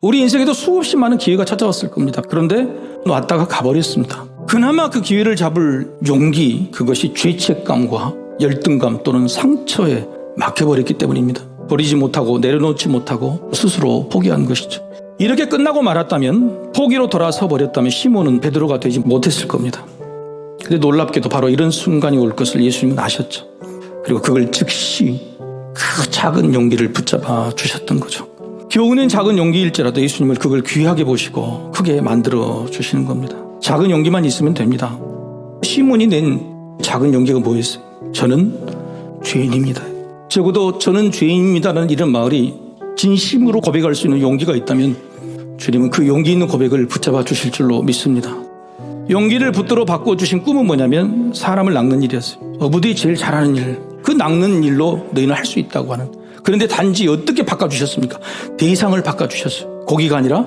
우리 인생에도 수없이 많은 기회가 찾아왔을 겁니다. 그런데 왔다가 가버렸습니다. 그나마 그 기회를 잡을 용기, 그것이 죄책감과 열등감 또는 상처에 막혀버렸기 때문입니다. 버리지 못하고 내려놓지 못하고 스스로 포기한 것이죠. 이렇게 끝나고 말았다면, 포기로 돌아서 버렸다면 시몬은 베드로가 되지 못했을 겁니다. 근데 놀랍게도 바로 이런 순간이 올 것을 예수님은 아셨죠. 그리고 그걸 즉시 그 작은 용기를 붙잡아 주셨던 거죠. 교훈은 작은 용기일지라도 예수님을 그걸 귀하게 보시고 크게 만들어 주시는 겁니다. 작은 용기만 있으면 됩니다. 시몬이 낸 작은 용기가 뭐였어요? 저는 죄인입니다. 적어도 저는 죄인입니다라는 이런 말이 진심으로 고백할 수 있는 용기가 있다면 주님은 그 용기 있는 고백을 붙잡아 주실 줄로 믿습니다. 용기를 붙들어 바꿔주신 꿈은 뭐냐면 사람을 낚는 일이었어요. 어부들이 제일 잘하는 일, 그 낚는 일로 너희는 할 수 있다고 하는. 그런데 단지 어떻게 바꿔주셨습니까? 대상을 바꿔주셨어요. 고기가 아니라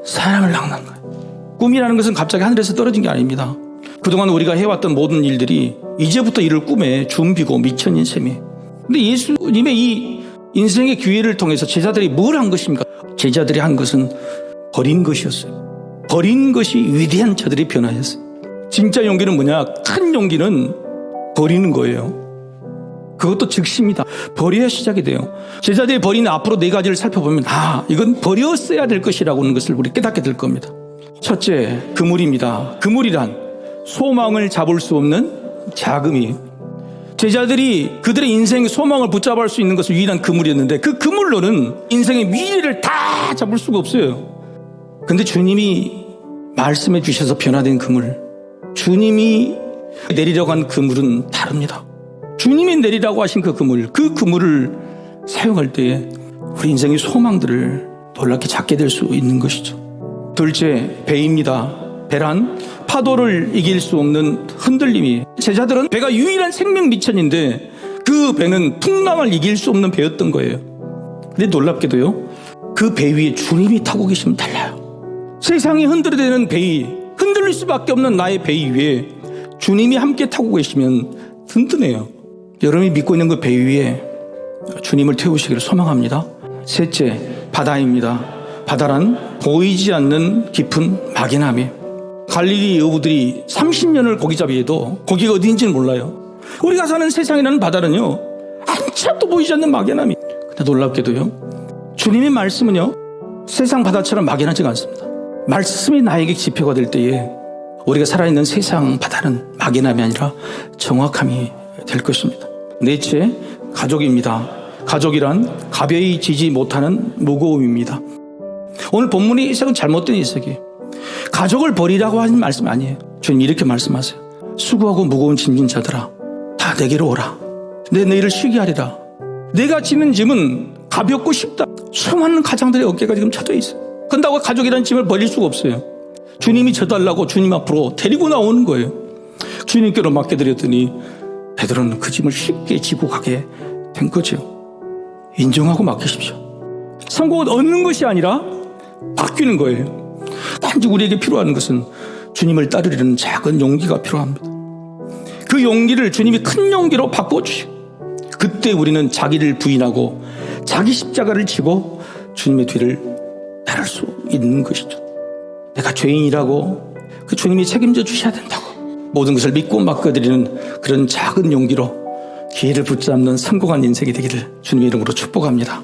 사람을 낚는 거예요. 꿈이라는 것은 갑자기 하늘에서 떨어진 게 아닙니다. 그동안 우리가 해왔던 모든 일들이 이제부터 이룰 꿈의 준비고 미천인 셈이에요. 근데 예수님의 이 인생의 기회를 통해서 제자들이 뭘 한 것입니까? 제자들이 한 것은 버린 것이었어요. 버린 것이 위대한 자들의 변화였어요. 진짜 용기는 뭐냐? 큰 용기는 버리는 거예요. 그것도 즉시입니다. 버려야 시작이 돼요. 제자들이 버린 앞으로 4가지를 살펴보면 이건 버렸어야 될 것이라고 하는 것을 우리 깨닫게 될 겁니다. 첫째, 그물입니다. 그물이란 소망을 잡을 수 없는 자금이에요. 제자들이 그들의 인생의 소망을 붙잡을 수 있는 것은 유일한 그물이었는데 그 그물로는 인생의 미래를 다 잡을 수가 없어요. 근데 주님이 말씀해 주셔서 변화된 그물, 주님이 내리려고 한 그물은 다릅니다. 주님이 내리라고 하신 그 그물을 사용할 때에 우리 인생의 소망들을 놀랍게 잡게 될 수 있는 것이죠. 둘째, 배입니다. 배란 파도를 이길 수 없는 흔들림이. 제자들은 배가 유일한 생명 미천인데 그 배는 풍랑을 이길 수 없는 배였던 거예요. 근데 놀랍게도요, 그 배 위에 주님이 타고 계시면 달라요. 세상이 흔들어대는 배, 흔들릴 수밖에 없는 나의 배 위에 주님이 함께 타고 계시면 든든해요. 여러분이 믿고 있는 그 배 위에 주님을 태우시기를 소망합니다. 셋째, 바다입니다. 바다란 보이지 않는 깊은 막연함이. 갈릴리 어부들이 30년을 고기잡이해도 고기가 어디인지는 몰라요. 우리가 사는 세상이라는 바다는요, 한참도 보이지 않는 막연함이. 근데 놀랍게도요, 주님의 말씀은요, 세상 바다처럼 막연하지가 않습니다. 말씀이 나에게 지표가 될 때에 우리가 살아있는 세상 바다는 막연함이 아니라 정확함이 될 것입니다. 넷째, 가족입니다. 가족이란 가벼이 지지 못하는 무거움입니다. 오늘 본문의 해석은 잘못된 해석이에요. 가족을 버리라고 하는 말씀이 아니에요. 주님 이렇게 말씀하세요. 수고하고 무거운 짐진 자들아, 다 내게로 오라. 내 너희를 쉬게 하리라. 내가 지는 짐은 가볍고 쉽다. 수많은 가장들의 어깨가 지금 쳐져 있어요. 그런다고 가족이라는 짐을 버릴 수가 없어요. 주님이 져달라고 주님 앞으로 데리고 나오는 거예요. 주님께로 맡겨드렸더니 베드로는 그 짐을 쉽게 지고 가게 된 거죠. 인정하고 맡기십시오. 성공은 얻는 것이 아니라 바뀌는 거예요. 단지 우리에게 필요한 것은 주님을 따르려는 작은 용기가 필요합니다. 그 용기를 주님이 큰 용기로 바꿔주시고, 그때 우리는 자기를 부인하고 자기 십자가를 지고 주님의 뒤를 따를 수 있는 것이죠. 내가 죄인이라고 그 주님이 책임져 주셔야 된다고 모든 것을 믿고 맡겨드리는 그런 작은 용기로 기회를 붙잡는 성공한 인생이 되기를 주님의 이름으로 축복합니다.